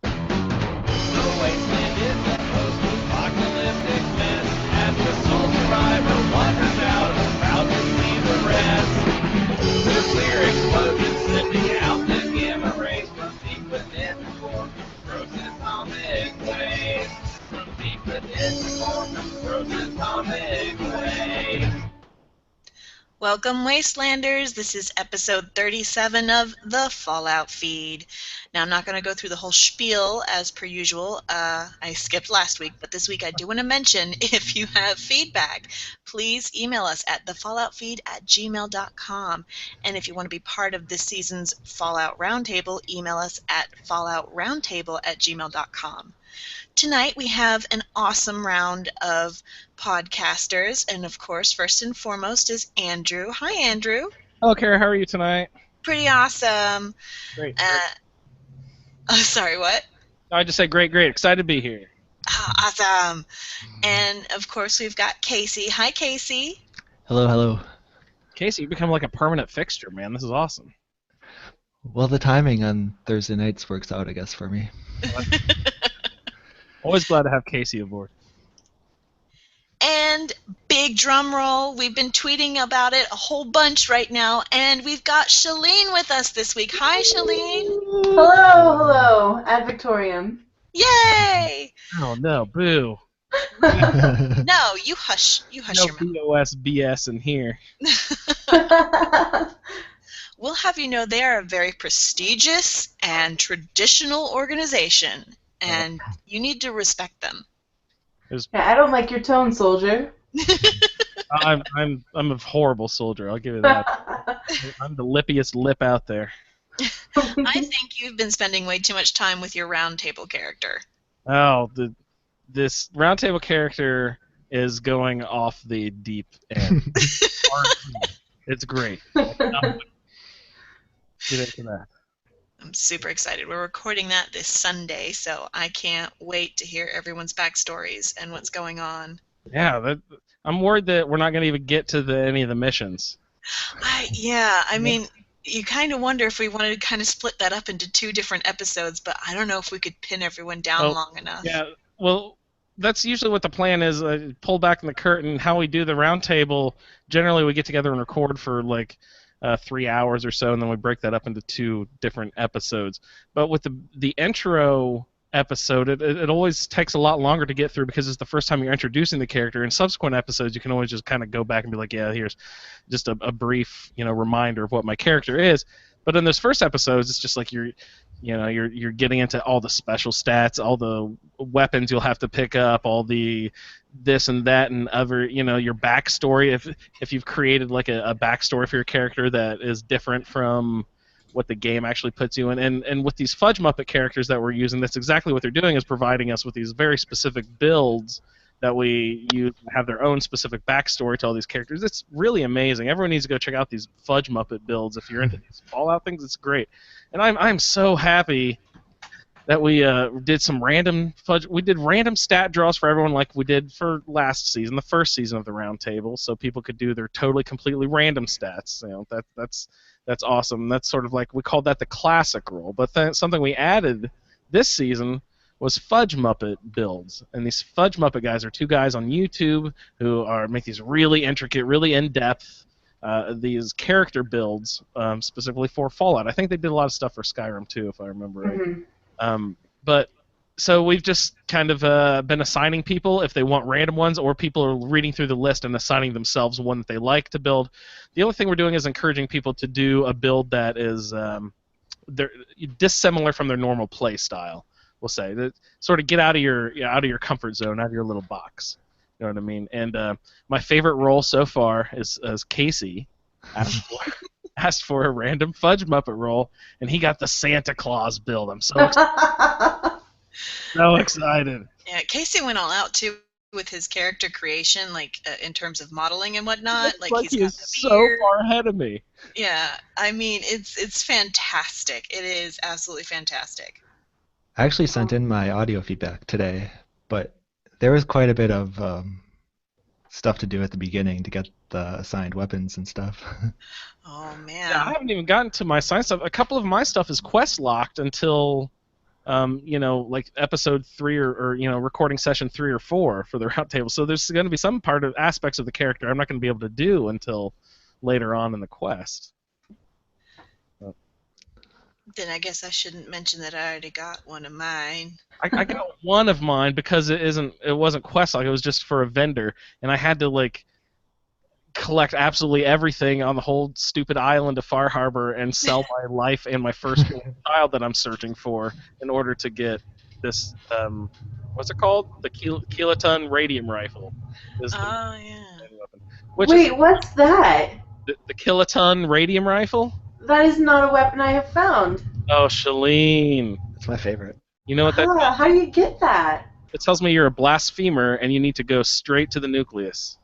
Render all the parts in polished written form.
The wasteland is a post-apocalyptic mess as the sole survivor wanders out, proud to see the rest. Nuclear explosions sending out the gamma rays from deep within the core, gross atomic waste. From deep within the core, gross atomic waste. Welcome, Wastelanders. This is episode 37 of The Fallout Feed. Now, I'm not going to go through the whole spiel as per usual. I skipped last week, but this week I do want to mention if you have feedback, please email us at thefalloutfeed@gmail.com. And if you want to be part of this season's Fallout Roundtable, email us at falloutroundtable@gmail.com. Tonight we have an awesome round of podcasters, and of course, first and foremost is Andrew. Hi, Andrew. Hello, Kara. How are you tonight? Pretty awesome. Great. Sorry, what? I just said great. Excited to be here. Awesome. And of course, we've got Casey. Hi, Casey. Hello. Casey, you become like a permanent fixture, man. This is awesome. Well, the timing on Thursday nights works out, I guess, for me. Always glad to have Casey aboard. And big drum roll. We've been tweeting about it a whole bunch right now, and we've got Shaline with us this week. Hi, Shaline. Hello, ad Victoriam. Yay! Oh no, boo. No, you hush. You hush No your mouth. BOS BS in here. We'll have you know they are a very prestigious and traditional organization, and you need to respect them. Yeah, I don't like your tone, soldier. I'm a horrible soldier. I'll give you that. I'm the lippiest lip out there. I think you've been spending way too much time with your roundtable character. Oh, this roundtable character is going off the deep end. It's great. Get into that. I'm super excited. We're recording that this Sunday, so I can't wait to hear everyone's backstories and what's going on. Yeah, I'm worried that we're not going to even get to any of the missions. I mean, you kind of wonder if we wanted to kind of split that up into two different episodes, but I don't know if we could pin everyone down long enough. Yeah, well, that's usually what the plan is. Pull back the curtain. How we do the roundtable, generally we get together and record for like 3 hours or so, and then we break that up into two different episodes. But with the intro episode, it always takes a lot longer to get through because it's the first time you're introducing the character. In subsequent episodes, you can always just kind of go back and be like, yeah, here's just a brief, reminder of what my character is. But in those first episodes, it's just like you're getting into all the special stats, all the weapons you'll have to pick up, all the this and that and other, your backstory. If you've created like a backstory for your character that is different from what the game actually puts you in. And with these Fudge Muppet characters that we're using, that's exactly what they're doing, is providing us with these very specific builds that we use, have their own specific backstory to all these characters. It's really amazing. Everyone needs to go check out these Fudge Muppet builds if you're into these Fallout things. It's great. And I'm so happy that we did some random Fudge. We did random stat draws for everyone like we did for last season, the first season of the Roundtable, so people could do their totally, completely random stats. That's awesome. That's sort of like, we called that the classic role. But something we added this season was Fudge Muppet builds. And these Fudge Muppet guys are two guys on YouTube who make these really intricate, really in-depth these character builds specifically for Fallout. I think they did a lot of stuff for Skyrim too, if I remember right. But so we've just kind of been assigning people if they want random ones, or people are reading through the list and assigning themselves one that they like to build. The only thing we're doing is encouraging people to do a build that is dissimilar from their normal play style. We'll say that sort of get out of your comfort zone, out of your little box. You know what I mean? And my favorite role so far is Casey asked for a random Fudge Muppet role, and he got the Santa Claus build. I'm so excited. So excited. Yeah, Casey went all out too with his character creation, like in terms of modeling and whatnot. Like he's got he's the so beard. far ahead of me. Yeah, I mean it's fantastic. It is absolutely fantastic. I actually sent in my audio feedback today, but there was quite a bit of stuff to do at the beginning to get the assigned weapons and stuff. Oh man. Yeah, I haven't even gotten to my assigned stuff. A couple of my stuff is quest locked until like episode 3 or recording session 3 or 4 for the roundtable. So there's going to be some part of aspects of the character I'm not going to be able to do until later on in the quest. Then I guess I shouldn't mention that I already got one of mine. I got one of mine because it wasn't quest log. It was just for a vendor, and I had to like collect absolutely everything on the whole stupid island of Far Harbor and sell my life and my first child that I'm searching for in order to get this what's it called? The kiloton radium rifle. Is the Yeah. weapon. Wait, what's that? The kiloton radium rifle? That is not a weapon I have found. Oh, Shaline. That's my favorite. You know what that tells How do you get that? It tells me you're a blasphemer and you need to go straight to the nucleus.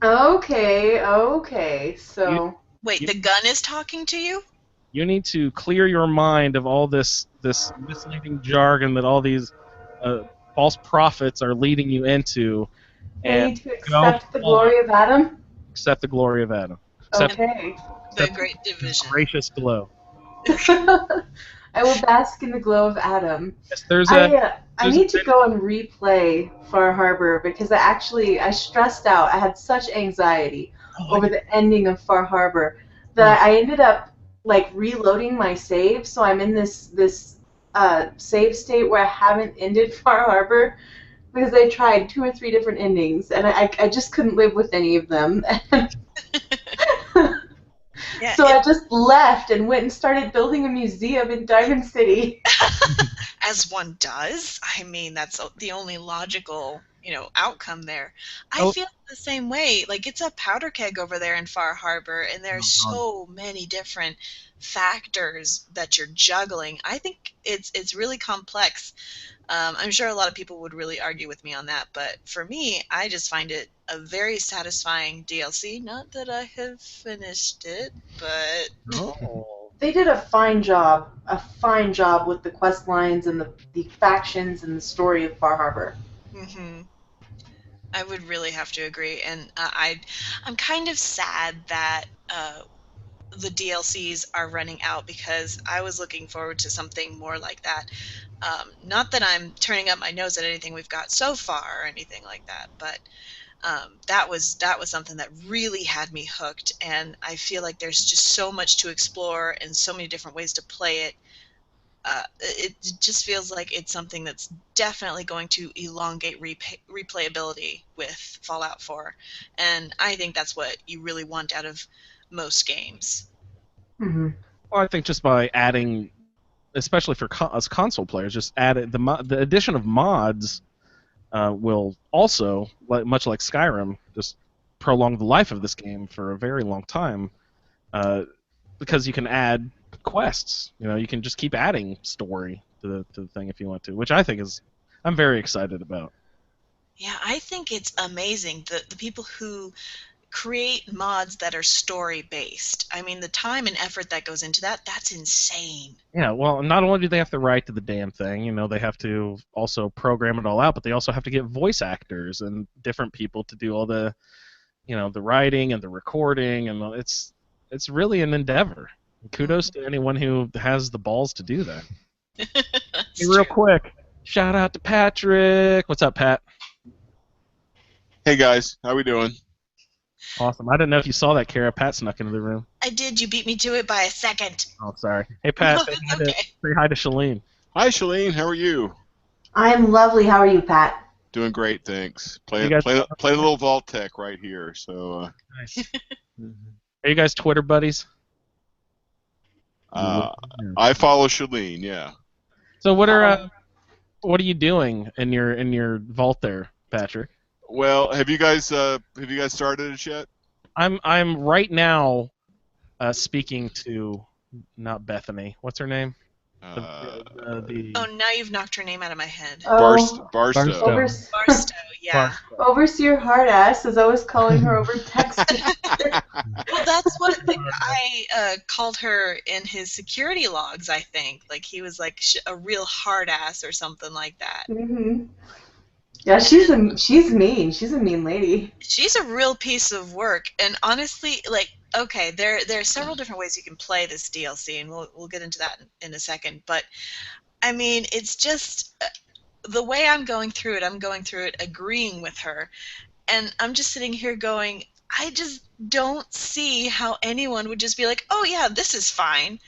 Okay, so... Wait, the gun is talking to you? You need to clear your mind of all this misleading jargon that all these false prophets are leading you into. I need to accept the glory of Adam? Accept the glory of Adam. Okay. The Great Division. Gracious glow. I will bask in the glow of Adam. Yes, I need to go and replay Far Harbor because I stressed out. I had such anxiety over the ending of Far Harbor that I ended up like reloading my save. So I'm in this save state where I haven't ended Far Harbor because I tried 2 or 3 different endings and I just couldn't live with any of them. Yeah, so I just left and went and started building a museum in Diamond City. As one does. I mean, that's the only logical, outcome there. I feel the same way. Like, it's a powder keg over there in Far Harbor, and there's so many different factors that you're juggling. I think it's really complex. I'm sure a lot of people would really argue with me on that, but for me, I just find it a very satisfying DLC. Not that I have finished it, but... They did a fine job with the quest lines and the factions and the story of Far Harbor. Mm-hmm. I would really have to agree, and I'm kind of sad that the DLCs are running out because I was looking forward to something more like that. Not that I'm turning up my nose at anything we've got so far or anything like that, but that was something that really had me hooked, and I feel like there's just so much to explore and so many different ways to play it. It just feels like it's something that's definitely going to elongate replayability with Fallout 4, and I think that's what you really want out of most games. Mm-hmm. Well, I think just by adding, especially for us console players, just add the addition of mods will also, much like Skyrim, just prolong the life of this game for a very long time, because you can add quests. You can just keep adding story to the thing if you want to, which I think I'm very excited about. Yeah, I think it's amazing the people who create mods that are story based. I mean, the time and effort that goes into that's insane. Yeah, well, not only do they have to write to the damn thing, they have to also program it all out, but they also have to get voice actors and different people to do all the, the writing and the recording, and it's really an endeavor. Kudos to anyone who has the balls to do that. Hey, real quick, shout out to Patrick. What's up, Pat? Hey guys, how we doing? Awesome. I didn't know if you saw that, Kara. Pat snuck into the room. I did. You beat me to it by a second. Oh, sorry. Hey, Pat. No, it's Say hi to Shaline. Hi Shaline, how are you? I'm lovely. How are you, Pat? Doing great, thanks. Playing a little Vault-Tec right here. So. Nice. Are you guys Twitter buddies? I follow Shaline, yeah. So what are you doing in your vault there, Patrick? Well, have you guys started it yet? I'm right now speaking to not Bethany. What's her name? Oh, now you've knocked her name out of my head. Barstow. Barstow, yeah. Overseer Hardass is always calling her over text. Well, that's what I called her in his security logs, I think. Like, he was like a real hard ass or something like that. Mm-hmm. Yeah, she's mean. She's a mean lady. She's a real piece of work, and honestly, like, okay, there are several different ways you can play this DLC, and we'll get into that in a second. But I mean, it's just the way I'm going through it agreeing with her. And I'm just sitting here going, I just don't see how anyone would just be like, oh yeah, this is fine.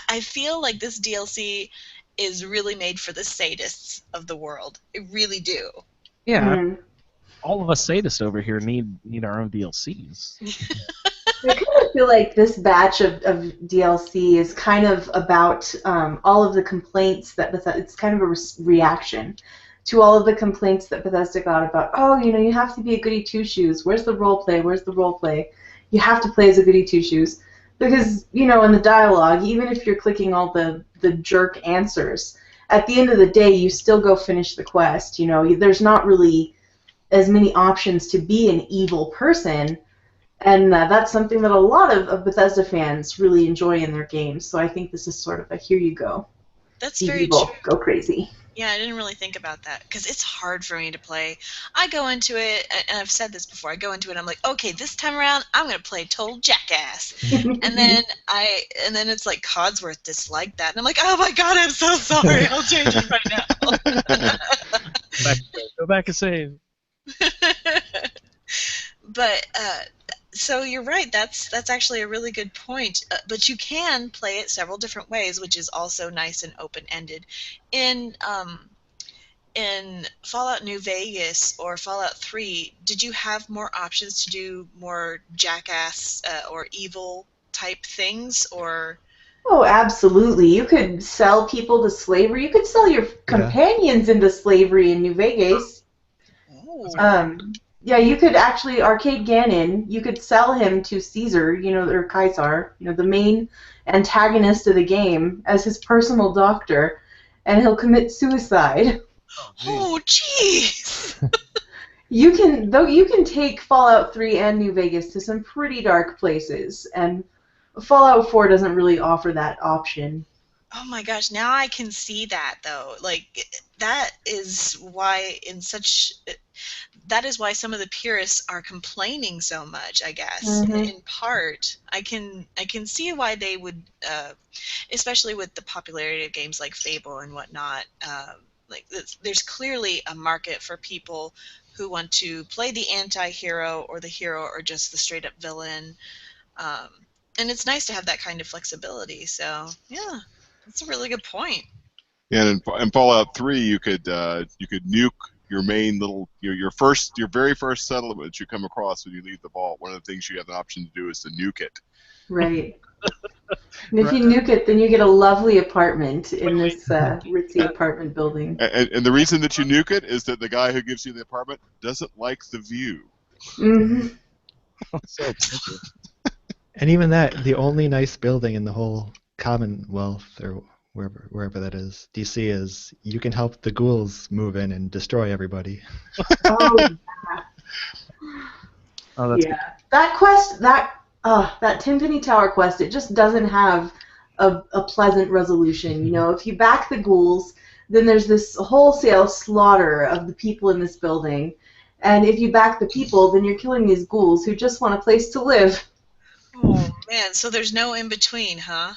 I feel like this DLC is really made for the sadists of the world. I really do. Yeah, Mm. all of us sadists over here need our own DLCs. I kind of feel like this batch of DLC is kind of about all of the complaints that Bethesda, it's kind of a reaction to all of the complaints that Bethesda got about, oh, you have to be a goody two-shoes. Where's the role play? Where's the role play? You have to play as a goody two-shoes. Because, in the dialogue, even if you're clicking all the jerk answers, at the end of the day, you still go finish the quest. There's not really as many options to be an evil person. And that's something that a lot of Bethesda fans really enjoy in their games. So I think this is sort of a here you go. That's Be very evil. true. Go crazy. Yeah, I didn't really think about that because it's hard for me to play. I go into it, and I've said this before. I go into it, I'm like, okay, this time around, I'm gonna play total jackass, and then it's like Codsworth disliked that, and I'm like, oh my god, I'm so sorry. I'll change it right now. Go back and save. But so you're right. That's actually a really good point. But you can play it several different ways, which is also nice and open-ended. In Fallout New Vegas or Fallout 3, did you have more options to do more jackass or evil type things, or? Oh, absolutely. You could sell people to slavery. You could sell your companions into slavery in New Vegas. Oh. Yeah, you could actually, Arcade Gannon, you could sell him to Caesar, or Caesar, the main antagonist of the game, as his personal doctor, and he'll commit suicide. Oh, jeez! You can take Fallout 3 and New Vegas to some pretty dark places, and Fallout 4 doesn't really offer that option. Oh my gosh, now I can see that though. Like that is why some of the purists are complaining so much, I guess. Mm-hmm. In part, I can see why they would, especially with the popularity of games like Fable and whatnot. There's clearly a market for people who want to play the anti-hero or the hero or just the straight-up villain. And it's nice to have that kind of flexibility. So yeah, that's a really good point. Yeah, and in Fallout 3, you could nuke your main your very first settlement you come across when you leave the vault. One of the things you have the option to do is to nuke it. Right. And if you nuke it, then you get a lovely apartment in this ritzy apartment building. And the reason that you nuke it is that the guy who gives you the apartment doesn't like the view. Mm-hmm. And even that, the only nice building in the whole Commonwealth, or wherever that is, DC, is you can help the ghouls move in and destroy everybody. Oh, yeah. Oh, that's Yeah. That quest, that Timpani Tower quest, it just doesn't have a pleasant resolution. If you back the ghouls, then there's this wholesale slaughter of the people in this building. And if you back the people, then you're killing these ghouls who just want a place to live. Oh man, so there's no in between, huh?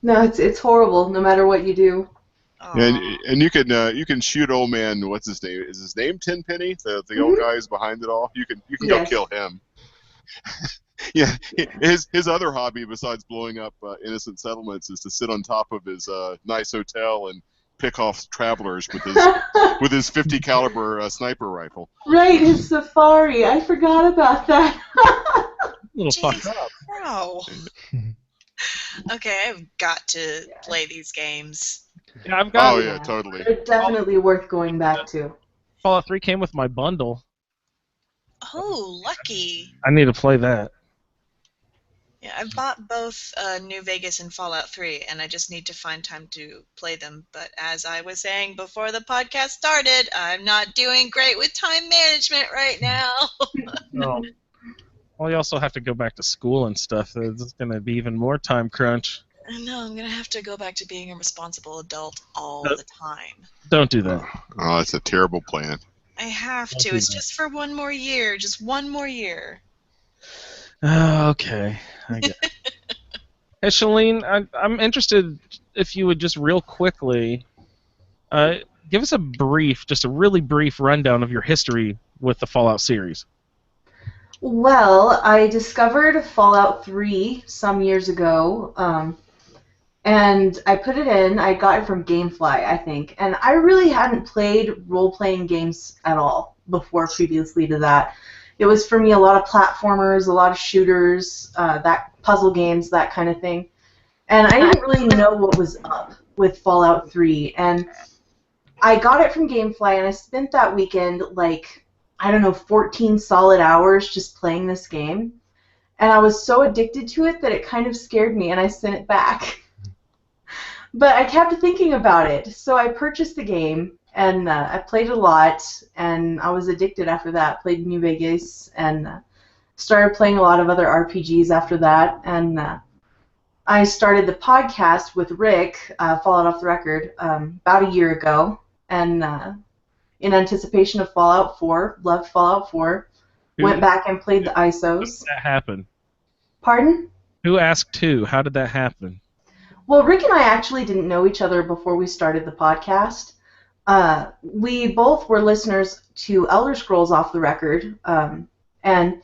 No, it's horrible no matter what you do. And you can shoot old man. What's his name? Is his name Tenpenny? The old guy who's behind it all. You can go kill him. Yeah, his other hobby besides blowing up innocent settlements is to sit on top of his nice hotel and pick off travelers with his 50 caliber sniper rifle. Right, his safari. I forgot about that. little fucked up. Wow. Okay, I've got to play these games. Yeah, I've got. Oh yeah, totally. They're definitely worth going back to. Fallout 3 came with my bundle. Oh, lucky. I need to play that. Yeah, I've bought both New Vegas and Fallout 3, and I just need to find time to play them. But as I was saying before the podcast started, I'm not doing great with time management right now. No. Well, you also have to go back to school and stuff. It's going to be even more time crunch. I know, I'm going to have to go back to being a responsible adult all the time. Don't do that. Oh, that's a terrible plan. I have to. It's just for one more year. Just one more year. Okay. I get it. Hey, Shaline, I'm interested if you would just real quickly Give us just a really brief rundown of your history with the Fallout series. Well, I discovered Fallout 3 some years ago, and I put it in. I got it from GameFly, I think, and I really hadn't played role-playing games at all previously to that. It was for me a lot of platformers, a lot of shooters, that puzzle games, that kind of thing, and I didn't really know what was up with Fallout 3, and I got it from GameFly, and I spent that weekend, 14 solid hours just playing this game. And I was so addicted to it that it kind of scared me, and I sent it back. But I kept thinking about it, so I purchased the game, and I played it a lot, and I was addicted after that. Played New Vegas, and started playing a lot of other RPGs after that, and I started the podcast with Rick, Fallout Off the Record, about a year ago, and in anticipation of Fallout 4, loved Fallout 4, went back and played the ISOs. How did that happen? Pardon? Who asked who? How did that happen? Well, Rick and I actually didn't know each other before we started the podcast. We both were listeners to Elder Scrolls Off the Record, and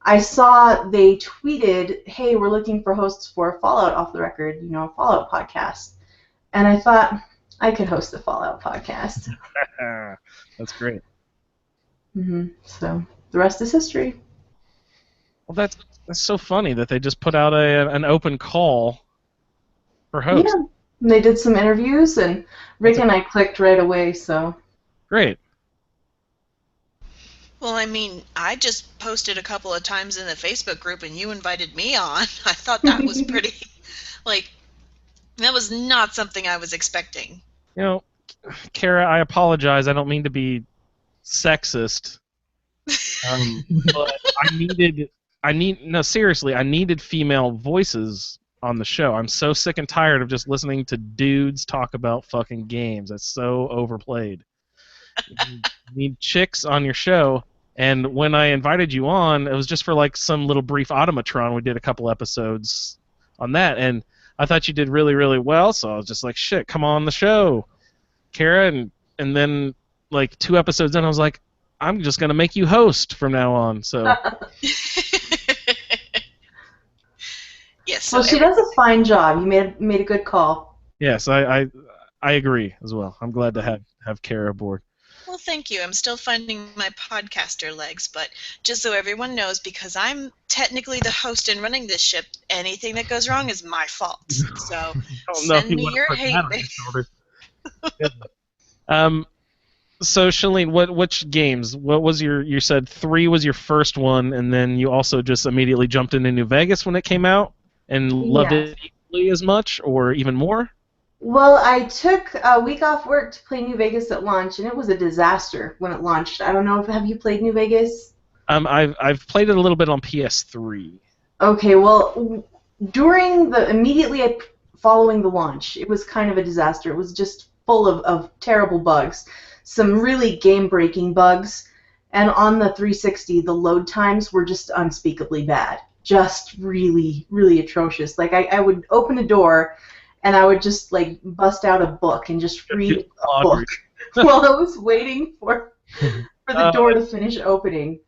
I saw they tweeted, "Hey, we're looking for hosts for Fallout Off the Record, Fallout podcast." And I thought I could host a Fallout podcast. That's great. So the rest is history. Well, that's so funny that they just put out an open call for hosts. Yeah, and they did some interviews, and Rick and I clicked right away. So great. Well, I mean, I just posted a couple of times in the Facebook group, and you invited me on. I thought that was pretty, that was not something I was expecting. Kara, I apologize. I don't mean to be sexist. But I needed female voices on the show. I'm so sick and tired of just listening to dudes talk about fucking games. That's so overplayed. You need chicks on your show. And when I invited you on, it was just for some little brief automatron. We did a couple episodes on that, and I thought you did really, really well. So I was just like, shit, come on the show, Kara. And then 2 episodes in, I was like, I'm just gonna make you host from now on. So. Yes. Well, she does a fine job. You made a good call. Yes, I agree as well. I'm glad to have Kara aboard. Well, thank you. I'm still finding my podcaster legs, but just so everyone knows, because I'm technically the host and running this ship, anything that goes wrong is my fault. So send me your hate mail. So Shaline, which games? What was you said 3 was your first one, and then you also just immediately jumped into New Vegas when it came out and loved it equally as much or even more? Well, I took a week off work to play New Vegas at launch, and it was a disaster when it launched. I don't know have you played New Vegas? I've played it a little bit on PS3. Okay, well, immediately following the launch, it was kind of a disaster. It was just full of terrible bugs, some really game-breaking bugs, and on the 360, the load times were just unspeakably bad, just really, really atrocious. I would open a door, and I would just bust out a book and just read a book while I was waiting for the door to finish opening.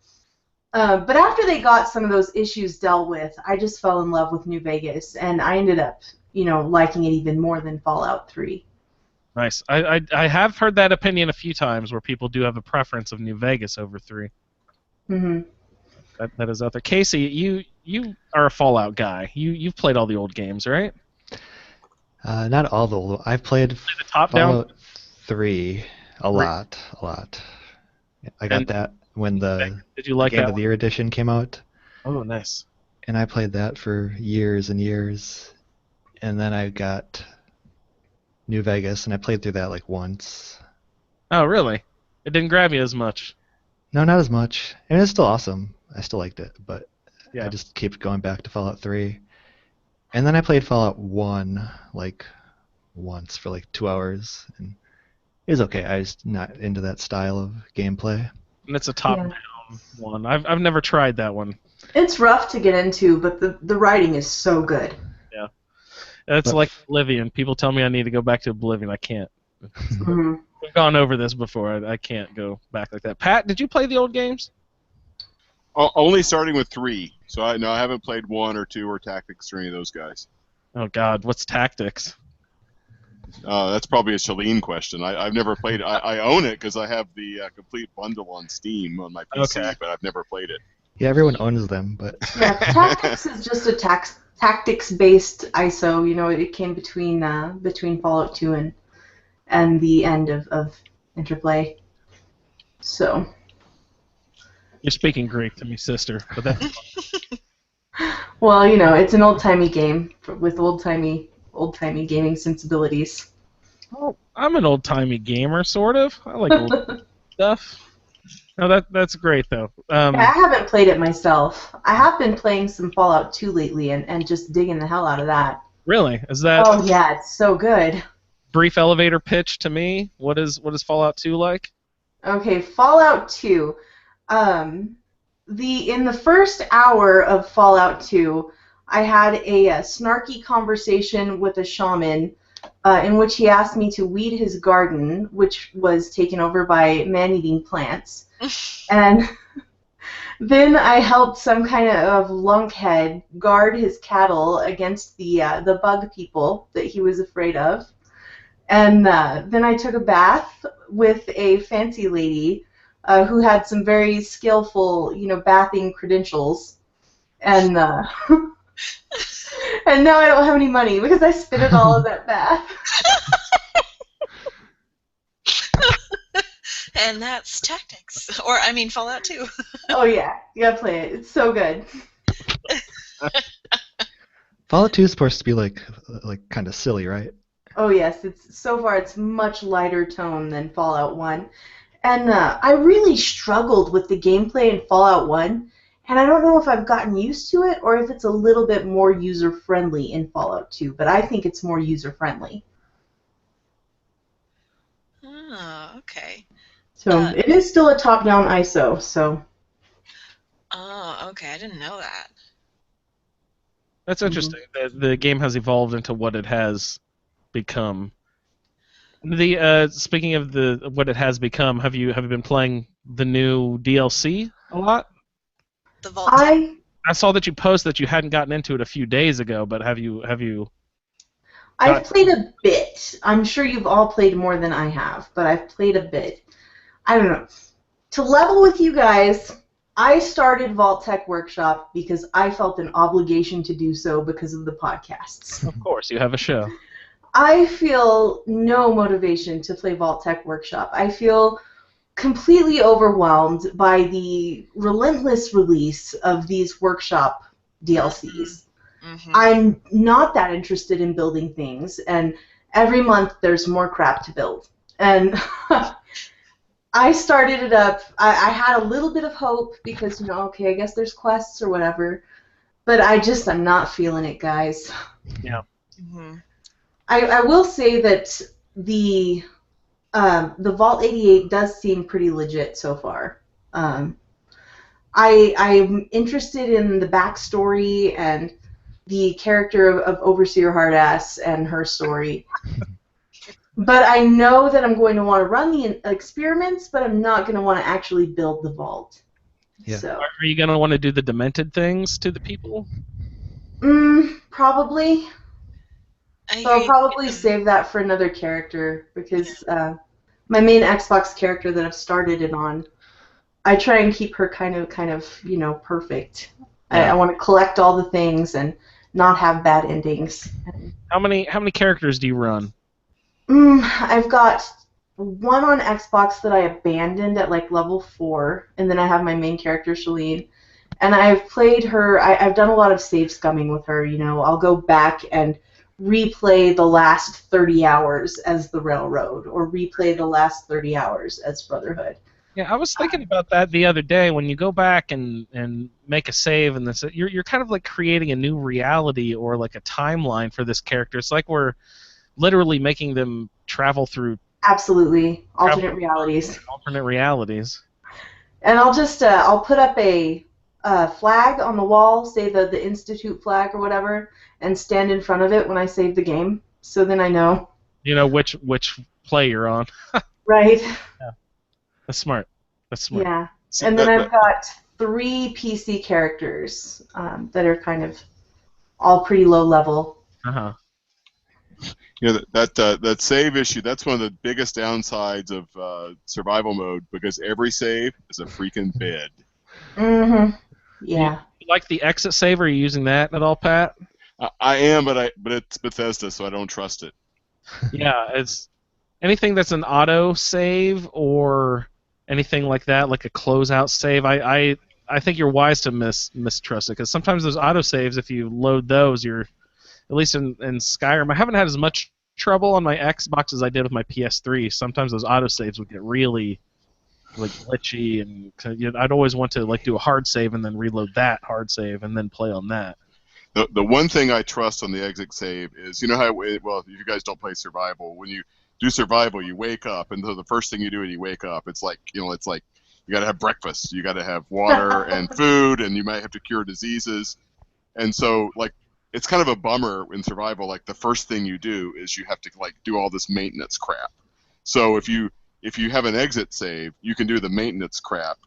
But after they got some of those issues dealt with, I just fell in love with New Vegas, and I ended up, liking it even more than Fallout 3. Nice. I have heard that opinion a few times where people do have a preference of New Vegas over 3. Mm-hmm. That is out there. Casey, you are a Fallout guy. You've played all the old games, right? Not all the old. I've played The top Fallout down. 3 a lot. I got that when the Did you like Game that of the Year edition came out, one? Oh, nice. and I played that for years and years. And then I got New Vegas, and I played through that once. Oh, really? It didn't grab you as much. No, not as much. And it's still awesome. I still liked it, but Yeah. I just keep going back to Fallout 3. And then I played Fallout 1 once for 2 hours, and it was okay. I was not into that style of gameplay. And it's a top-down one. I've never tried that one. It's rough to get into, but the writing is so good. Yeah. It's like Oblivion. People tell me I need to go back to Oblivion. I can't. Mhm. We've gone over this before. I can't go back like that. Pat, did you play the old games? Only starting with 3. So I haven't played 1 or 2 or Tactics or any of those guys. Oh God, what's Tactics? That's probably a Shaline question. I've never played. I own it because I have the complete bundle on Steam on my PC, Okay. but I've never played it. Yeah, everyone owns them, but Yeah, Tactics is just a tactics-based ISO. You know, it came between Fallout 2 and the end of Interplay. So, You're speaking Greek to me, sister. But that's well, you know, it's an old-timey game with old-timey gaming sensibilities. oh, I'm an old-timey gamer, sort of. I like old stuff. No, that's great though. Yeah, I haven't played it myself. I have been playing some Fallout 2 lately and just digging the hell out of that. Really, is that Oh yeah, it's so good. brief elevator pitch to me? What is Fallout 2 like? Okay, Fallout 2. In the first hour of Fallout 2, I had a snarky conversation with a shaman in which he asked me to weed his garden, which was taken over by man-eating plants. And then I helped some kind of lunkhead guard his cattle against the bug people that he was afraid of. And then I took a bath with a fancy lady who had some very skillful, bathing credentials. And and now I don't have any money because I spent it all in that bath. And that's Tactics. Or, I mean, Fallout 2. Oh yeah, you gotta play it. It's so good. Fallout 2 is supposed to be like kind of silly, right? Oh yes, it's much lighter tone than Fallout 1. And I really struggled with the gameplay in Fallout 1, and I don't know if I've gotten used to it or if it's a little bit more user-friendly in Fallout 2, but I think it's more user-friendly. Oh, okay. So it is still a top-down ISO, so... Oh, okay. I didn't know that. That's interesting. The game has evolved into what it has become. The speaking of what it has become, have you been playing the new DLC a lot? The Vault Tech. I saw that you posted that you hadn't gotten into it a few days ago, but have you? I've played a bit. I'm sure you've all played more than I have, but I've played a bit. I don't know. To level with you guys, I started Vault Tech Workshop because I felt an obligation to do so because of the podcasts. Of course, you have a show. I feel no motivation to play Vault Tech Workshop. I feel completely overwhelmed by the relentless release of these workshop DLCs. Mm-hmm. I'm not that interested in building things, and every month there's more crap to build. And I started it up. I had a little bit of hope because, okay, I guess there's quests or whatever, but I'm not feeling it, guys. Yeah. Mm-hmm. I will say that the Vault 88 does seem pretty legit so far. I'm interested in the backstory and the character of Overseer Hardass and her story. But I know that I'm going to want to run the experiments, but I'm not going to want to actually build the vault. Yeah. So. Are you going to want to do the demented things to the people? Probably. I So I'll hear probably you. save that for another character because my main Xbox character that I've started it on, I try and keep her kind of perfect. Yeah. I want to collect all the things and not have bad endings. How many characters do you run? I've got one on Xbox that I abandoned at like level 4, and then I have my main character Shaline, and I've played her. I've done a lot of save scumming with her. I'll go back and replay the last 30 hours as the Railroad, or replay the last 30 hours as Brotherhood. Yeah, I was thinking about that the other day. When you go back and make a save, and you're kind of like creating a new reality or like a timeline for this character. It's like we're literally making them travel through Absolutely, alternate realities. Alternate realities. And I'll just I'll put up a flag on the wall, say the Institute flag or whatever, and stand in front of it when I save the game. So then I know. You know which play you're on. Right. That's smart. That's smart. Yeah. See, And then I've got 3 PC characters that are kind of all pretty low level. Uh-huh. That save issue, that's one of the biggest downsides of survival mode, because every save is a freaking bed. Mm-hmm. Yeah. You like the exit save? Are you using that at all, Pat? I am, but it's Bethesda, so I don't trust it. Yeah, it's anything that's an auto save or anything like that, like a closeout save. I think you're wise to mistrust it, because sometimes those auto saves, if you load those, you're at least in Skyrim. I haven't had as much trouble on my Xbox as I did with my PS3. Sometimes those auto saves would get really like glitchy, and I'd always want to like do a hard save and then reload that hard save and then play on that. The one thing I trust on the exit save is, you know how, well, if you guys don't play survival, when you do survival, you wake up, and the first thing you do when you wake up, it's like you got to have breakfast, you got to have water and food, and you might have to cure diseases, and so like it's kind of a bummer in survival. Like the first thing you do is you have to like do all this maintenance crap. So if you have an exit save, you can do the maintenance crap,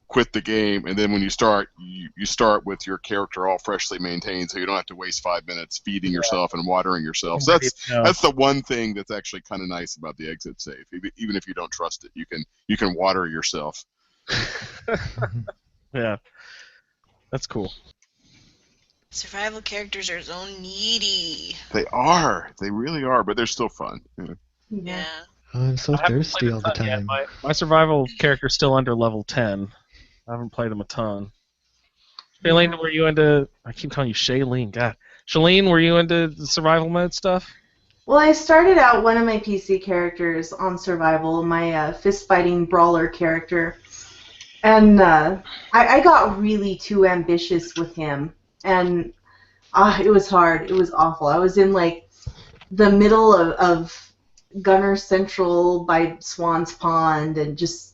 quit the game, and then when you start, you start with your character all freshly maintained, so you don't have to waste 5 minutes feeding yourself and watering yourself. So that's the one thing that's actually kind of nice about the exit save. Even if you don't trust it, you can water yourself. Yeah, that's cool. Survival characters are so needy. They are. They really are, but they're still fun. Yeah. Oh, I'm so I haven't thirsty played all the a ton yet. time. My survival character's still under level 10. I haven't played him a ton. Shaline, were you into... I keep calling you Shaline. God. Shaline, were you into the survival mode stuff? Well, I started out one of my PC characters on survival, my fist-fighting brawler character, and I got really too ambitious with him, and it was hard. It was awful. I was in like the middle of Gunner Central by Swan's Pond, and just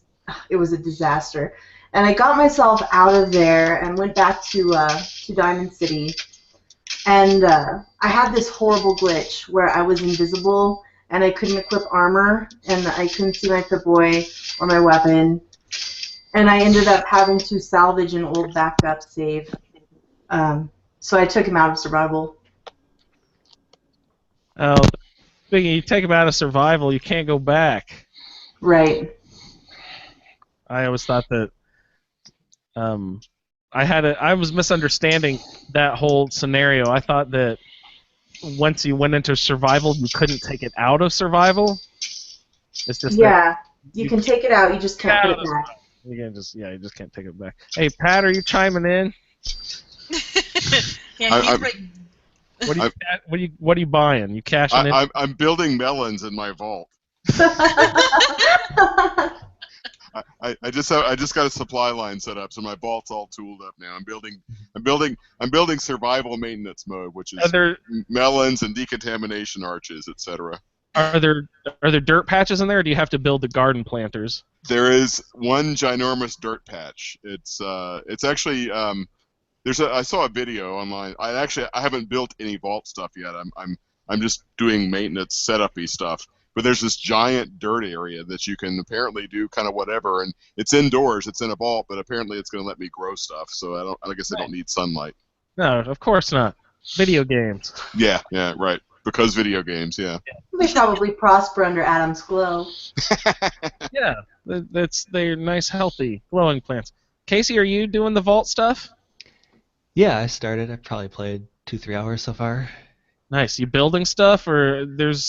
it was a disaster. And I got myself out of there and went back to Diamond City, and I had this horrible glitch where I was invisible and I couldn't equip armor, and I couldn't see my Pip-Boy or my weapon, and I ended up having to salvage an old backup save. So I took him out of survival. Oh, speaking, you take him out of survival, you can't go back. Right. I always thought that I was misunderstanding that whole scenario. I thought that once you went into survival, you couldn't take it out of survival. It's just yeah, you can take it out, you just can't put it back. You just can't take it back. Hey, Pat, are you chiming in? Yeah, he's like... What are you buying? You cashing in? I'm building melons in my vault. I just got a supply line set up, so my vault's all tooled up now. I'm building survival maintenance mode, which is melons and decontamination arches, etc. Are there dirt patches in there, or do you have to build the garden planters? There is one ginormous dirt patch. It's actually I saw a video online. I haven't built any vault stuff yet. I'm just doing maintenance setup-y stuff. But there's this giant dirt area that you can apparently do kind of whatever, and it's indoors. It's in a vault, but apparently it's going to let me grow stuff. So I guess I don't need sunlight. No, of course not. Video games. Yeah, right. Because video games, yeah. They probably prosper under Adam's glow. Yeah, they're nice, healthy, glowing plants. Casey, are you doing the vault stuff? Yeah, I started. I've probably played 2-3 hours so far. Nice. You building stuff, or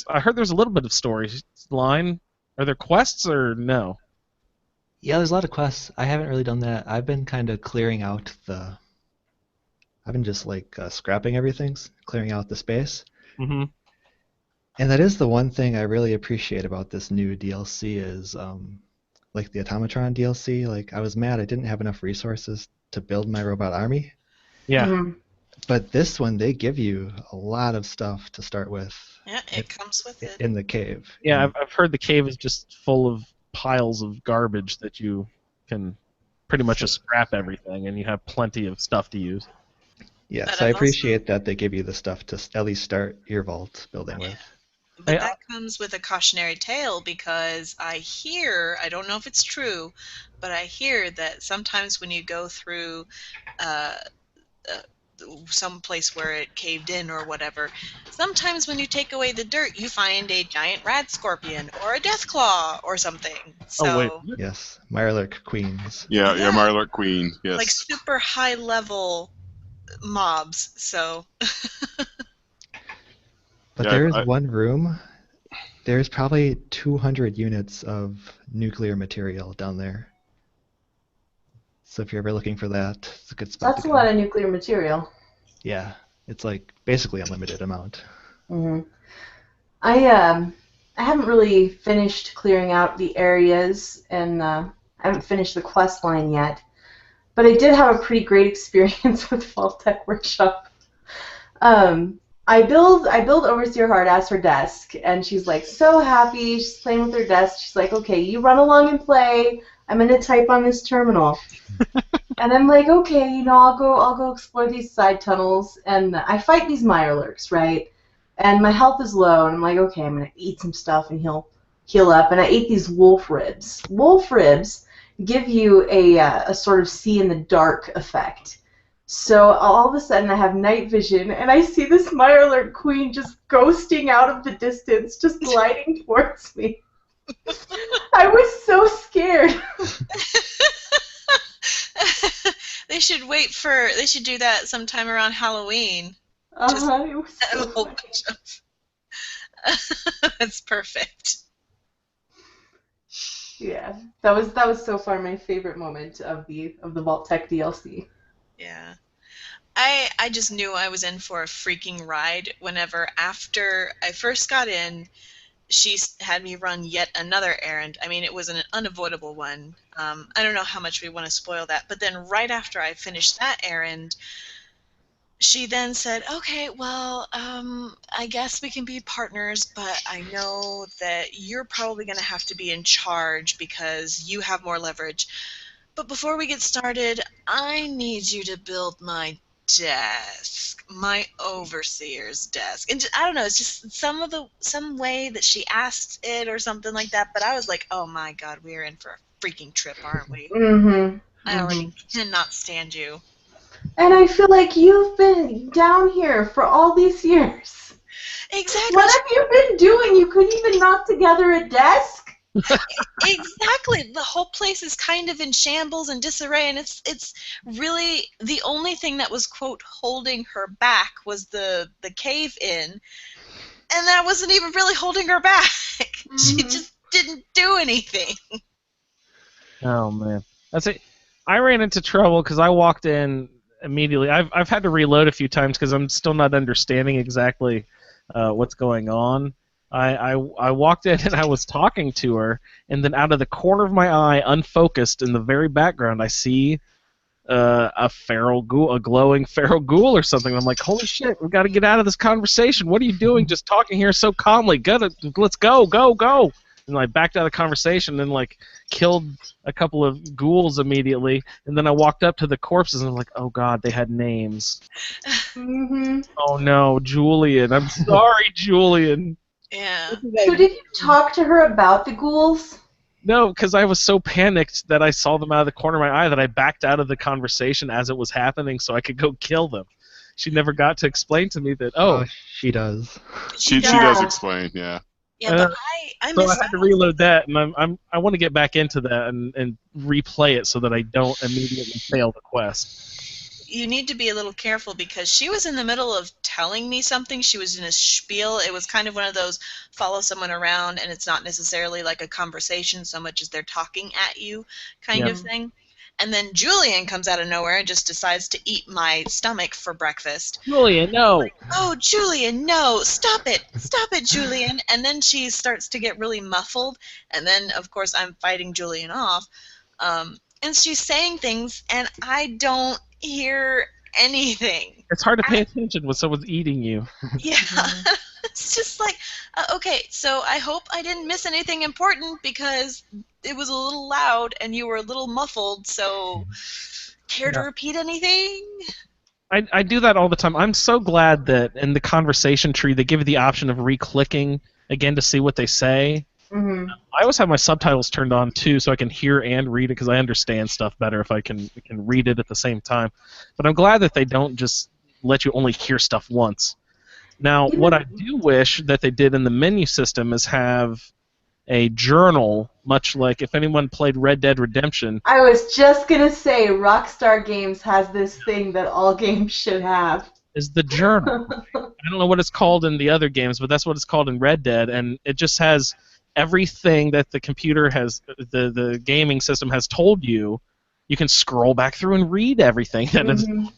I heard there's a little bit of storyline. Are there quests or no? Yeah, there's a lot of quests. I haven't really done that. I've been kind of clearing out I've been just like scrapping everything, clearing out the space. Mm-hmm. And that is the one thing I really appreciate about this new DLC is like the Automatron DLC. Like I was mad I didn't have enough resources to build my robot army. Yeah. Mm-hmm. But this one, they give you a lot of stuff to start with. Yeah, it comes with it. In the cave. Yeah, I've heard the cave is just full of piles of garbage that you can pretty much just scrap everything, and you have plenty of stuff to use. Yes, I appreciate that they give you the stuff to at least start your vault building with. But that comes with a cautionary tale, because I don't know if it's true, but I hear that sometimes when you go through uh, some place where it caved in or whatever, sometimes when you take away the dirt, you find a giant rad scorpion or a death claw or something. So, Oh wait. Yes, Mirelurk queens. Yeah, Yeah. Mirelurk Queen. Yes. like super high level mobs. So, But Yeah, there is one room. There's probably 200 units of nuclear material down there. So if you're ever looking for that, it's a good spot That's to a go. lot of nuclear material. Yeah, it's like basically unlimited amount. Hmm. I haven't really finished clearing out the areas, and I haven't finished the quest line yet. But I did have a pretty great experience with Vault-Tec Workshop. I build Overseer Hard as her desk, and she's like so happy. She's playing with her desk. She's like, okay, you run along and play. I'm gonna type on this terminal. And I'm like, okay, I'll go explore these side tunnels, and I fight these Mirelurks, right? And my health is low, and I'm like, okay, I'm gonna eat some stuff, and heal up. And I ate these wolf ribs. Wolf ribs give you a sort of see in the dark effect. So all of a sudden, I have night vision, and I see this Mirelurk queen just ghosting out of the distance, just gliding towards me. I was so scared. they should do that sometime around Halloween. It was A so whole funny. bunch of that's perfect. Yeah, that was so far my favorite moment of the Vault-Tec DLC. Yeah. I just knew I was in for a freaking ride whenever, after I first got in, she had me run yet another errand. I mean, it was an unavoidable one. I don't know how much we want to spoil that, but then right after I finished that errand, she then said, okay, well, I guess we can be partners, but I know that you're probably going to have to be in charge because you have more leverage. But before we get started, I need you to build my desk, my overseer's desk. And I don't know, it's just some way that she asked it or something like that. But I was like, oh my God, we are in for a freaking trip, aren't we? Mm-hmm. I already cannot stand you. And I feel like you've been down here for all these years. Exactly. What have you been doing? You couldn't even knock together a desk? Exactly. The whole place is kind of in shambles and disarray, and it's really the only thing that was, quote, holding her back was the cave in, and that wasn't even really holding her back. She just didn't do anything. Oh man, that's it. I ran into trouble because I walked in immediately. I've had to reload a few times because I'm still not understanding exactly what's going on. I walked in and I was talking to her, and then out of the corner of my eye, unfocused in the very background, I see a feral ghoul, a glowing feral ghoul or something. I'm like, holy shit, we've got to get out of this conversation. What are you doing just talking here so calmly? Let's go. And I backed out of the conversation and like killed a couple of ghouls immediately. And then I walked up to the corpses and I'm like, oh god, they had names. Oh no, Julian. I'm sorry, Julian. Yeah. So did you talk to her about the ghouls? No, because I was so panicked that I saw them out of the corner of my eye that I backed out of the conversation as it was happening so I could go kill them. She never got to explain to me that, She does. She does explain, yeah. Yeah, but I so missed I had to reload that, and I want to get back into that and replay it so that I don't immediately fail the quest. You need to be a little careful because she was in the middle of telling me something. She was in a spiel. It was kind of one of those follow someone around and it's not necessarily like a conversation so much as they're talking at you kind of thing. And then Julian comes out of nowhere and just decides to eat my stomach for breakfast. Julian, no. Like, oh, Julian, no. Stop it, Julian. And then she starts to get really muffled. And then, of course, I'm fighting Julian off. And she's saying things, and I don't hear anything. It's hard to pay attention when someone's eating you. Yeah. It's just like, okay, so I hope I didn't miss anything important because it was a little loud and you were a little muffled, so care to repeat anything? I do that all the time. I'm so glad that in the conversation tree they give you the option of re-clicking again to see what they say. Mhm. I always have my subtitles turned on too, so I can hear and read it because I understand stuff better if I can read it at the same time. But I'm glad that they don't just let you only hear stuff once. Now, what I do wish that they did in the menu system is have a journal, much like if anyone played Red Dead Redemption. I was just gonna say, Rockstar Games has this thing that all games should have. Is the journal. I don't know what it's called in the other games, but that's what it's called in Red Dead, and it just has everything that the computer has, the gaming system has told you. You can scroll back through and read everything. Mhm.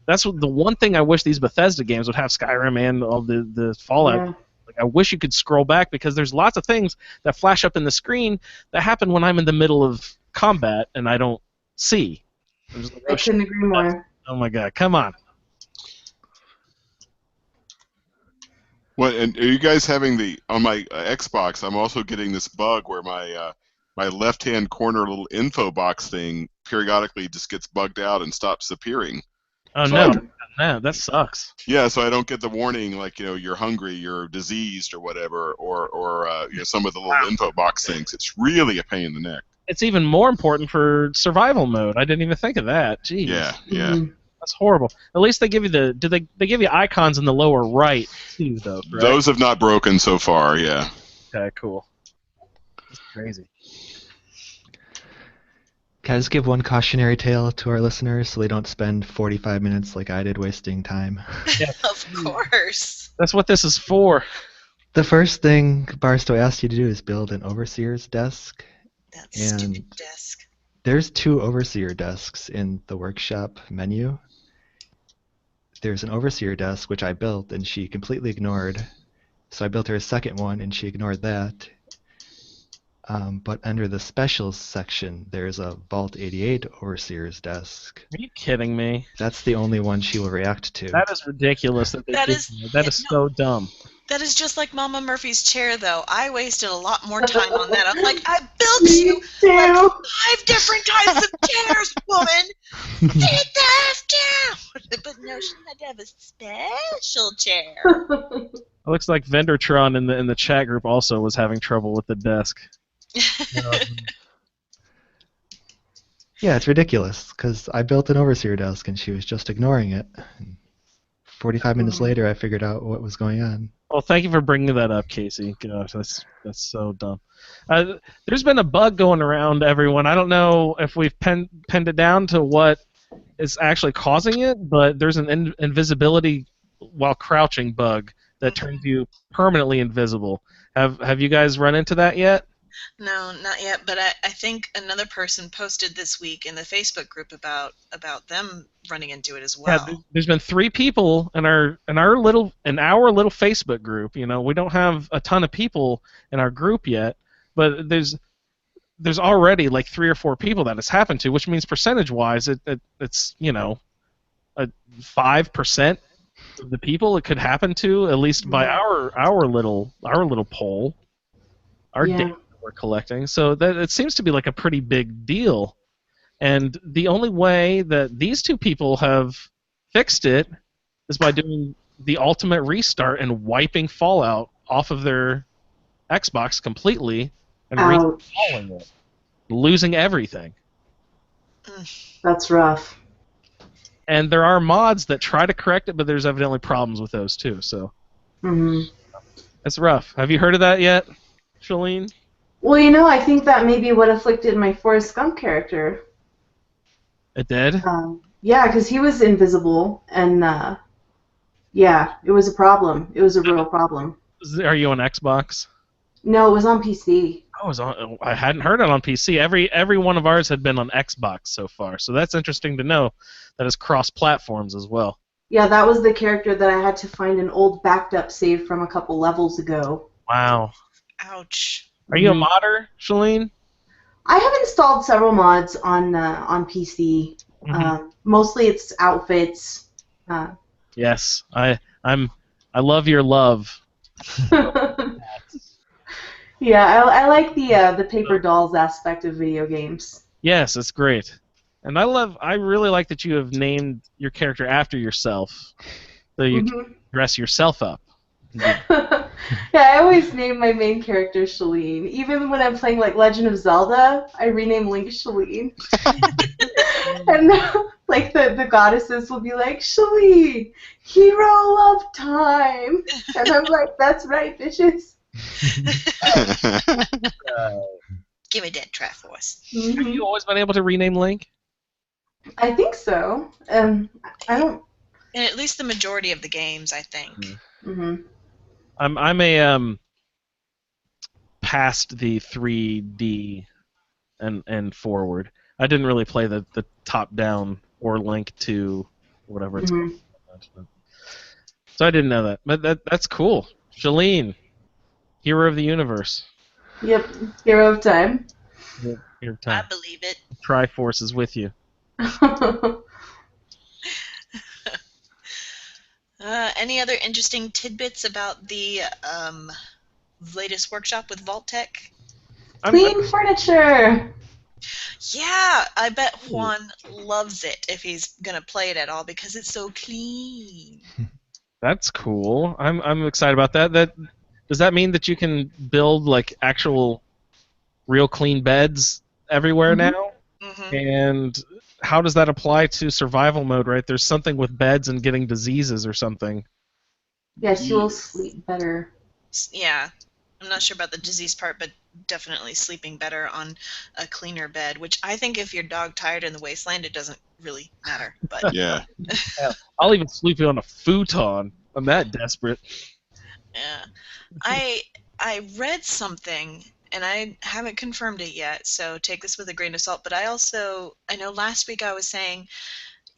That's the one thing I wish these Bethesda games would have, Skyrim and all the Fallout. Yeah. Like, I wish you could scroll back because there's lots of things that flash up in the screen that happen when I'm in the middle of combat and I don't see. I'm just like, I oh, shit. couldn't agree more. Oh my god, come on. What? And are you guys having on my Xbox? I'm also getting this bug where my left-hand corner little info box thing periodically just gets bugged out and stops appearing. Oh So no, that sucks. Yeah, so I don't get the warning like, you're hungry, you're diseased, or whatever, or some of the little info box things. It's really a pain in the neck. It's even more important for survival mode. I didn't even think of that. Jeez. Yeah. Mhm. That's horrible. At least they give you they give you icons in the lower right too, though. Correct? Those have not broken so far. Yeah. Okay, cool. That's crazy. Can I just give one cautionary tale to our listeners so they don't spend 45 minutes like I did wasting time? Of course. That's what this is for. The first thing Barstow asked you to do is build an overseer's desk. That And- stupid desk. There's 2 overseer desks in the workshop menu. There's an overseer desk, which I built, and she completely ignored. So I built her a second one, and she ignored that. But under the specials section, there's a Vault 88 overseer's desk. Are you kidding me? That's the only one she will react to. That is ridiculous. That That did is- that is so dumb. That is just like Mama Murphy's chair, though. I wasted a lot more time on that. I'm like, I built you Me too. 5 different types of chairs, woman. Take that down. But no, she had to have a special chair. It looks like Vendortron in the chat group also was having trouble with the desk. Yeah, it's ridiculous, because I built an overseer desk, and she was just ignoring it. And 45 minutes later, I figured out what was going on. Well, thank you for bringing that up, Casey. Gosh, that's so dumb. There's been a bug going around, everyone. I don't know if we've pinned it down to what is actually causing it, but there's an invisibility while crouching bug that turns you permanently invisible. Have you guys run into that yet? No, not yet. But I think another person posted this week in the Facebook group about them running into it as well. Yeah, there's been 3 people in our little Facebook group. We don't have a ton of people in our group yet, but there's already like 3 or 4 people that it's happened to, which means percentage-wise, it's a 5% of the people it could happen to, at least by our little poll, our Yeah. data that we're collecting. So that it seems to be like a pretty big deal. And the only way that these 2 people have fixed it is by doing the ultimate restart and wiping Fallout off of their Xbox completely and Ouch. reinstalling it, losing everything. That's rough. And there are mods that try to correct it, but there's evidently problems with those too. So Hmm. it's rough. Have you heard of that yet, Shaline? Well, I think that may be what afflicted my Forrest Gump character. It did? Yeah, because he was invisible, and yeah, it was a problem. It was a real problem. Are you on Xbox? No, it was on PC. I hadn't heard it on PC. Every one of ours had been on Xbox so far. So that's interesting to know that it's cross-platforms as well. Yeah, that was the character that I had to find an old backed-up save from a couple levels ago. Wow. Ouch. Are you a modder, Shaline? I have installed several mods on PC. Mostly it's outfits. Yes. I love your love. Yeah, I like the paper dolls aspect of video games. Yes, it's great. And I really like that you have named your character after yourself, so you can dress yourself up. Yeah, I always name my main character Shaline. Even when I'm playing like Legend of Zelda, I rename Link Shaline. And like the goddesses will be like, Shaline, hero of time. And I'm like, that's right, bitches. Give me that Triforce. Have you Hmm always been able to rename Link? I think so. I don't. In at least the majority of the games, I think. hmm I'm a past the 3D and forward. I didn't really play the top down or Link to whatever it's hmm called. So I didn't know that. But that's cool. Shaline, hero of the universe. Yep, hero of time. Your I time. believe it. Triforce is with you. Any other interesting tidbits about the latest workshop with Vault Tech? Clean furniture. Yeah, I bet Juan loves it if he's gonna play it at all because it's so clean. That's cool. I'm excited about that. Does that mean that you can build like actual real clean beds everywhere Mhm. now? Hmm. And how does that apply to survival mode, right? There's something with beds and getting diseases or something. Yes, you will sleep better. Yeah, I'm not sure about the disease part, but definitely sleeping better on a cleaner bed. Which I think if your dog tired in the wasteland, it doesn't really matter. But Yeah. Hell, I'll even sleep on a futon. I'm that desperate. yeah, I I read something and I haven't confirmed it yet, so take this with a grain of salt. But I know last week I was saying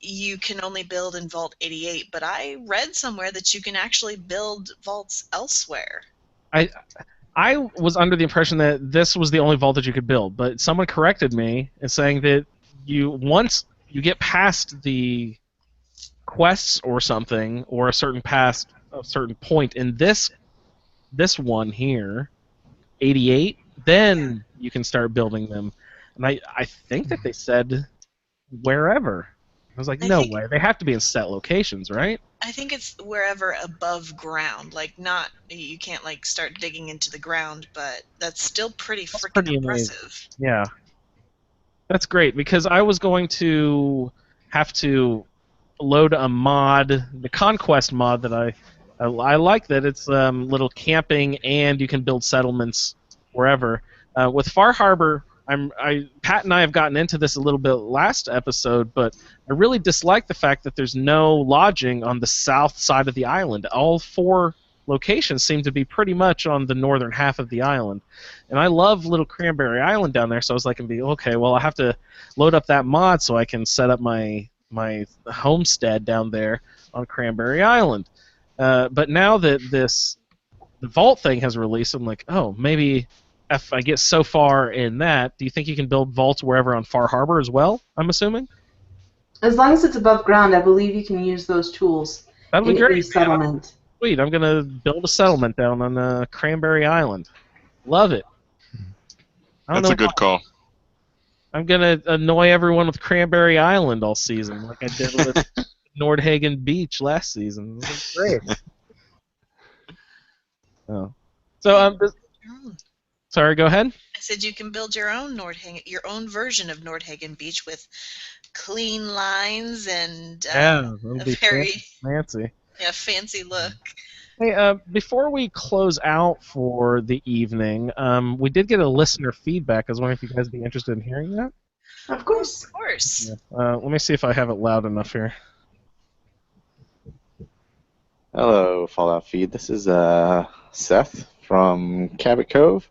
you can only build in Vault 88, but I read somewhere that you can actually build vaults elsewhere. I was under the impression that this was the only vault that you could build, but someone corrected me in saying that once you get past the quests or something, or a certain point in this one here, 88, then you can start building them. And I think that they said wherever. I was like, I no think way. They have to be in set locations, right? I think it's wherever above ground. Like not you can't like start digging into the ground, but that's still pretty That's freaking pretty amazing. impressive. Yeah. That's great because I was going to have to load a mod, the Conquest mod that I like that it's little camping and you can build settlements wherever. With Far Harbor, Pat and I have gotten into this a little bit last episode, but I really dislike the fact that there's no lodging on the south side of the island. All 4 locations seem to be pretty much on the northern half of the island. And I love Little Cranberry Island down there, so I was like, okay, well, I have to load up that mod so I can set up my homestead down there on Cranberry Island. But now that the Vault thing has released, I'm like, oh, maybe if I get so far in that, do you think you can build vaults wherever on Far Harbor as well? I'm assuming As long as it's above ground, I believe you can use those tools that'll in be a great. settlement. Sweet, I'm gonna build a settlement down on Cranberry Island. Love it. I don't That's know. a good call. I'm gonna annoy everyone with Cranberry Island all season, like I did with Nordhagen Beach last season. It was great. Oh. So sorry, go ahead. I said you can build your own your own version of Nordhagen Beach with clean lines and That'll a be very fancy. fancy look. Hey, before we close out for the evening, we did get a listener feedback. I was wondering if you guys would be interested in hearing that. Of course. Of course. Let me see if I have it loud enough here. Hello, Fallout Feed. This is Seth from Cabot Cove.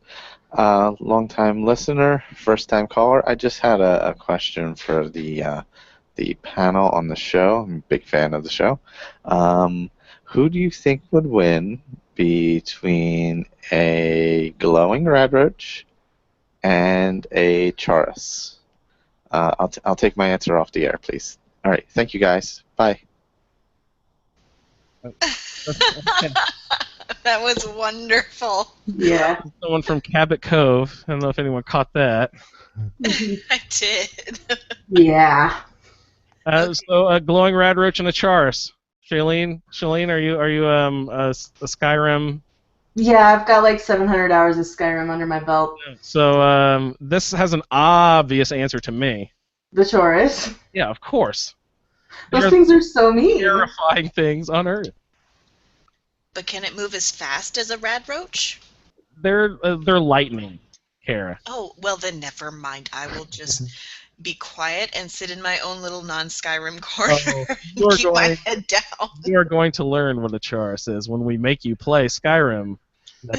Long-time listener, first-time caller. I just had a question for the panel on the show. I'm a big fan of the show. Who do you think would win between a glowing red roach and a chaurus? I'll take my answer off the air, please. All right, thank you guys. Bye. That was wonderful. Yeah. Someone from Cabot Cove. I don't know if anyone caught that. I did. Yeah. So a glowing radroach and a chaurus. Shaline, are you a Skyrim Yeah, I've got like 700 hours of Skyrim under my belt. So this has an obvious answer to me. The Taurus. Yeah, of course. Those They're things are so mean. terrifying things on Earth. But can it move as fast as a radroach? They're lightning, Kara. Oh, well then never mind. I will just be quiet and sit in my own little non-Skyrim corner you and are keep my going- head down. You are going to learn what a Chaurus is when we make you play Skyrim.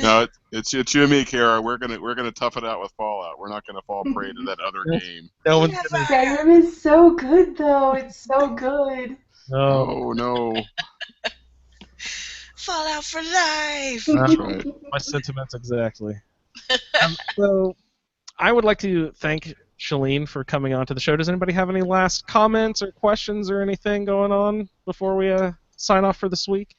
No, it's you and me, Kara. We're gonna tough it out with Fallout. We're not gonna fall prey to that other game. No one's gonna. Skyrim is so good, though. It's so good. No. Oh no. Fallout for life! That's right. My sentiments exactly. So, I would like to thank Shaline for coming on to the show. Does anybody have any last comments or questions or anything going on before we sign off for this week?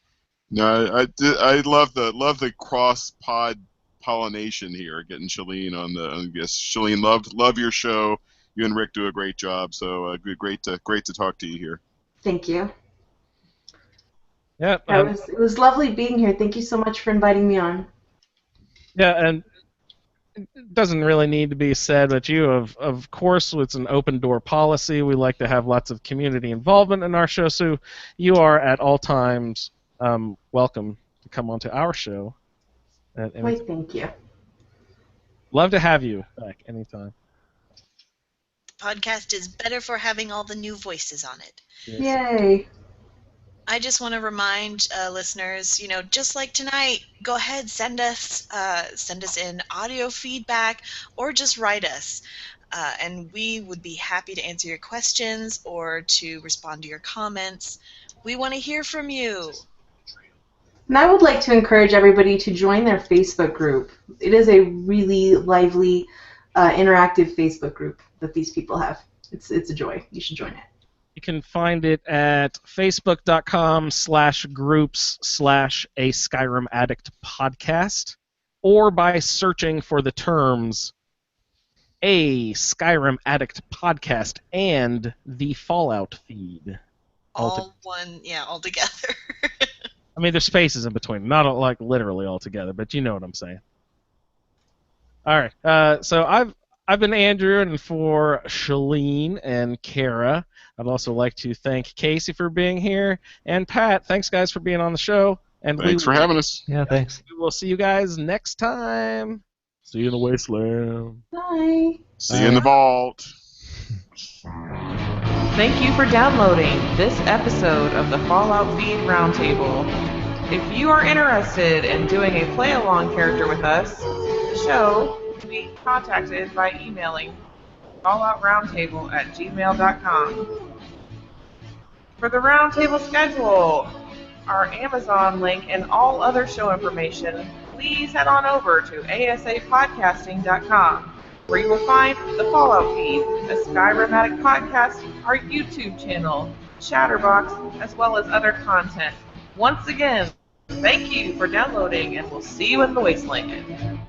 No, I love the cross pod pollination here, getting Shaline on the. Yes, Shaline, love your show. You and Rick do a great job. So great to talk to you here. Thank you. Yeah. It was lovely being here. Thank you so much for inviting me on. Yeah, and it doesn't really need to be said, but of course, it's an open door policy. We like to have lots of community involvement in our show, so you are at all times welcome to come onto our show. Why, thank you. Love to have you back anytime. The podcast is better for having all the new voices on it. Yay. I just want to remind listeners, just like tonight, go ahead, send us in audio feedback or just write us. And we would be happy to answer your questions or to respond to your comments. We want to hear from you. And I would like to encourage everybody to join their Facebook group. It is a really lively, interactive Facebook group that these people have. It's a joy. You should join it. You can find it at facebook.com/groups/a Skyrim Addict podcast, or by searching for the terms a Skyrim Addict podcast and the Fallout feed. All together. I mean, there's spaces in between, not like literally all together, but you know what I'm saying. All right, so I've been Andrew, and for Shaline and Kara, I'd also like to thank Casey for being here, and Pat. Thanks, guys, for being on the show. And Thanks for having us. Yeah, thanks. We will see you guys next time. See you in the wasteland. Bye. See you in the vault. Thank you for downloading this episode of the Fallout Feed Roundtable. If you are interested in doing a play-along character with us, the show can be contacted by emailing falloutroundtable@gmail.com. For the roundtable schedule, our Amazon link, and all other show information, please head on over to ASAPodcasting.com, where you will find the Fallout Feed, a Skyrim Addict podcast, our YouTube channel, Chatterbox, as well as other content. Once again, thank you for downloading, and we'll see you in the wasteland.